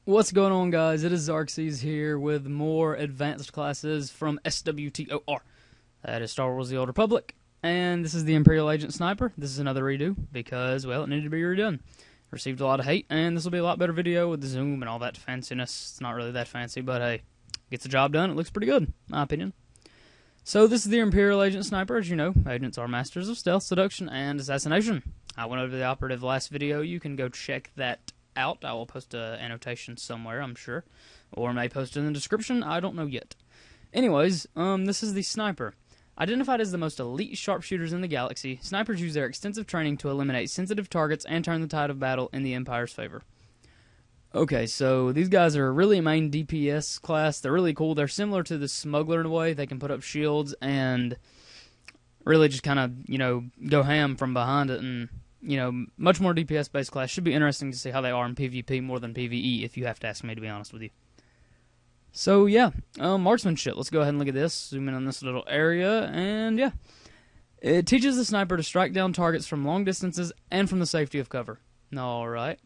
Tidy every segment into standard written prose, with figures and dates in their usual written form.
What's going on, guys? It is Xarxes here with more advanced classes from SWTOR. That is Star Wars The Old Republic. And this is the Imperial Agent Sniper. This is another redo because, well, it needed to be redone. Received a lot of hate, and this will be a lot better video with the zoom and all that fanciness. It's not really that fancy, but hey, gets the job done. It looks pretty good, in my opinion. So this is the Imperial Agent Sniper. As you know, agents are masters of stealth, seduction, and assassination. I went over the operative last video. You can go check that out. I will post an annotation somewhere, I'm sure, or may post it in the description. I don't know yet. Anyways, this is the sniper. Identified as the most elite sharpshooters in the galaxy, snipers use their extensive training to eliminate sensitive targets and turn the tide of battle in the Empire's favor. Okay, so these guys are really a main DPS class. They're really cool. They're similar to the smuggler in a way. They can put up shields and really just kind of, go ham from behind it, and much more DPS-based class. Should be interesting to see how they are in PvP more than PvE, if you have to ask me, to be honest with you. So, yeah, marksmanship. Let's go ahead and look at this. Zoom in on this little area, and yeah. It teaches the sniper to strike down targets from long distances and from the safety of cover. Alright.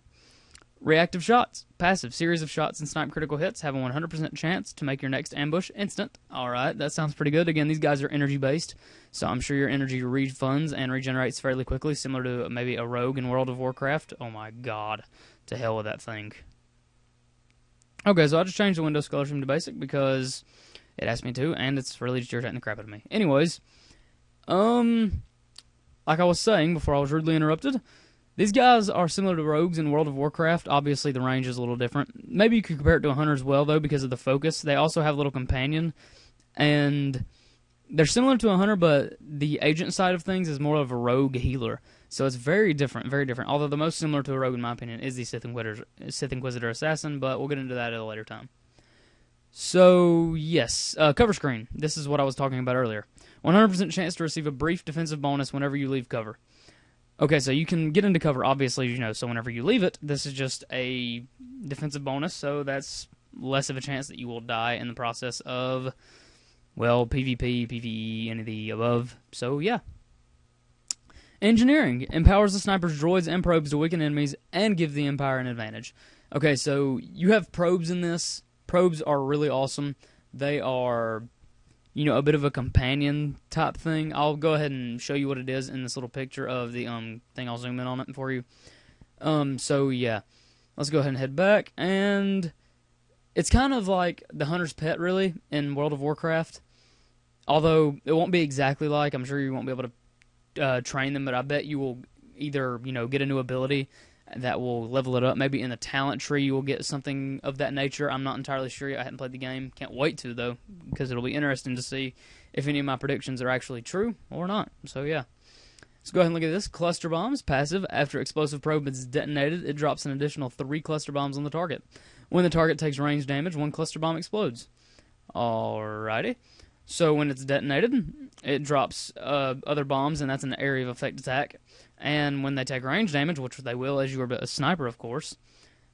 Reactive shots. Passive. Series of shots and snipe critical hits have a 100% chance to make your next ambush instant. Alright, that sounds pretty good. Again, these guys are energy-based, so I'm sure your energy refunds and regenerates fairly quickly, similar to maybe a rogue in World of Warcraft. Oh my god. To hell with that thing. Okay, so I just changed the Windows color scheme to basic because it asked me to, and it's really just irritating the crap out of me. Anyways, like I was saying before I was rudely interrupted, these guys are similar to rogues in World of Warcraft. Obviously, the range is a little different. Maybe you could compare it to a hunter as well, though, because of the focus. They also have a little companion, and they're similar to a hunter, but the agent side of things is more of a rogue healer. So it's very different, very different. Although the most similar to a rogue, in my opinion, is the Sith Inquisitor Assassin, but we'll get into that at a later time. So, yes, cover screen. This is what I was talking about earlier. 100% chance to receive a brief defensive bonus whenever you leave cover. Okay, so you can get into cover, obviously, so whenever you leave it, this is just a defensive bonus, so that's less of a chance that you will die in the process of, well, PvP, PvE, any of the above. So, yeah. Engineering empowers the sniper's droids and probes to weaken enemies and give the Empire an advantage. Okay, so you have probes in this. Probes are really awesome. They are, a bit of a companion type thing. I'll go ahead and show you what it is in this little picture of the thing. I'll zoom in on it for you. So yeah, let's go ahead and head back. And it's kind of like the hunter's pet, really, in World of Warcraft. Although it won't be exactly like. I'm sure you won't be able to train them, but I bet you will either, get a new ability that will level it up. Maybe in the talent tree you will get something of that nature. I'm not entirely sure yet. I haven't played the game. Can't wait to, though, because it'll be interesting to see if any of my predictions are actually true or not. So, yeah. Let's go ahead and look at this. Cluster bombs, passive. After explosive probe is detonated, it drops an additional 3 cluster bombs on the target. When the target takes range damage, 1 cluster bomb explodes. Alrighty. So when it's detonated, it drops other bombs, and that's an area of effect attack. And when they take range damage, which they will as you are a sniper, of course,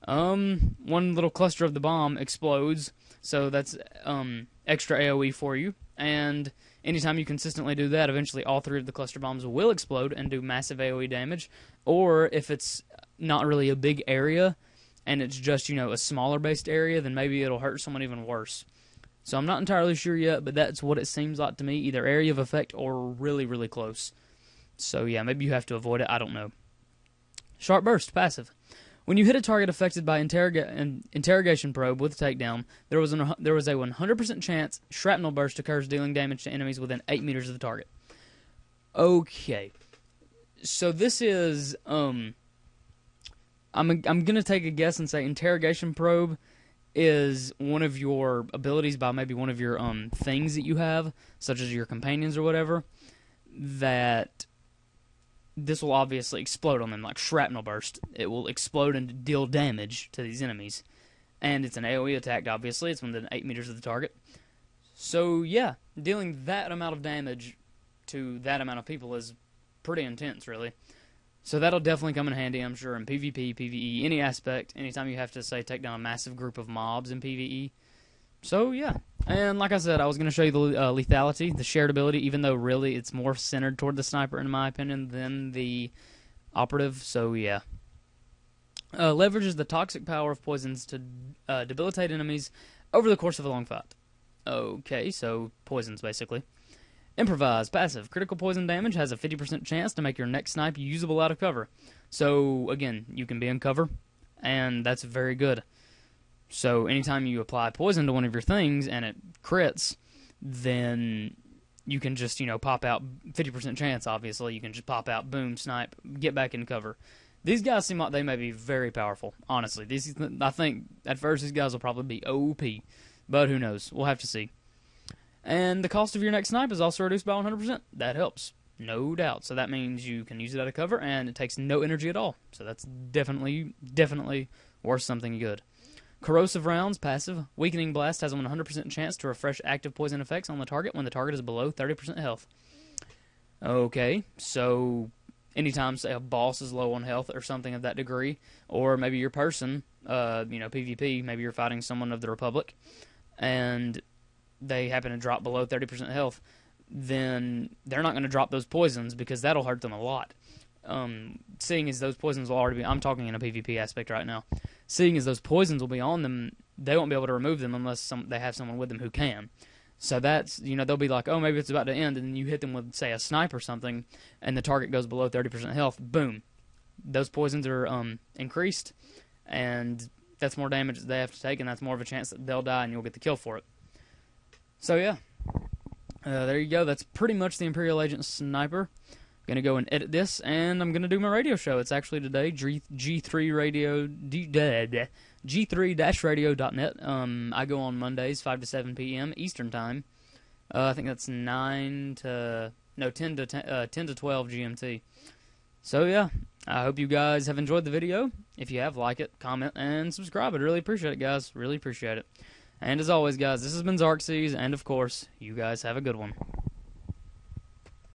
one little cluster of the bomb explodes. So that's extra AoE for you. And anytime you consistently do that, eventually all 3 of the cluster bombs will explode and do massive AoE damage. Or if it's not really a big area and it's just, a smaller based area, then maybe it'll hurt someone even worse. So I'm not entirely sure yet, but that's what it seems like to me, either area of effect or really, really close. So yeah, maybe you have to avoid it, I don't know. Sharp burst, passive. When you hit a target affected by interrogation probe with a takedown, there was a 100% chance shrapnel burst occurs, dealing damage to enemies within 8 meters of the target. Okay. So this is, I'm going to take a guess and say interrogation probe is one of your abilities by maybe one of your things that you have, such as your companions or whatever, that this will obviously explode on them, like shrapnel burst. It will explode and deal damage to these enemies. And it's an AoE attack, obviously. It's within 8 meters of the target. So, yeah, dealing that amount of damage to that amount of people is pretty intense, really. So that'll definitely come in handy, I'm sure, in PvP, PvE, any aspect, anytime you have to, say, take down a massive group of mobs in PvE. So, yeah. And like I said, I was going to show you the lethality, the shared ability, even though really it's more centered toward the sniper, in my opinion, than the operative. So, yeah. Leverages the toxic power of poisons to debilitate enemies over the course of a long fight. Okay, so poisons, basically. Improvise, passive. Critical poison damage has a 50% chance to make your next snipe usable out of cover. So, again, you can be in cover, and that's very good. So, anytime you apply poison to one of your things and it crits, then you can just, pop out. 50% chance, obviously. You can just pop out, boom, snipe, get back in cover. These guys seem like they may be very powerful, honestly. I think at first these guys will probably be OP, but who knows? We'll have to see. And the cost of your next snipe is also reduced by 100%. That helps, no doubt. So that means you can use it out of cover, and it takes no energy at all. So that's definitely worth something good. Corrosive rounds, passive. Weakening blast has a 100% chance to refresh active poison effects on the target when the target is below 30% health. Okay, so anytime, say, a boss is low on health or something of that degree, or maybe your person, PvP, maybe you're fighting someone of the Republic, and they happen to drop below 30% health, then they're not going to drop those poisons because that'll hurt them a lot. Seeing as those poisons will already be... I'm talking in a PvP aspect right now. Seeing as those poisons will be on them, they won't be able to remove them unless they have someone with them who can. So that's, they'll be like, oh, maybe it's about to end, and then you hit them with, say, a snipe or something, and the target goes below 30% health. Boom. Those poisons are increased, and that's more damage that they have to take, and that's more of a chance that they'll die and you'll get the kill for it. So, yeah. There you go. That's pretty much the Imperial Agent Sniper. I'm going to go and edit this, and I'm going to do my radio show. It's actually today, G3 Radio, G3-radio.net. I go on Mondays, 5 to 7 p.m. Eastern Time. I think that's 10 to 12 GMT. So, yeah, I hope you guys have enjoyed the video. If you have, like it, comment, and subscribe. I'd really appreciate it, guys. Really appreciate it. And as always, guys, this has been Xarxes, and of course, you guys have a good one.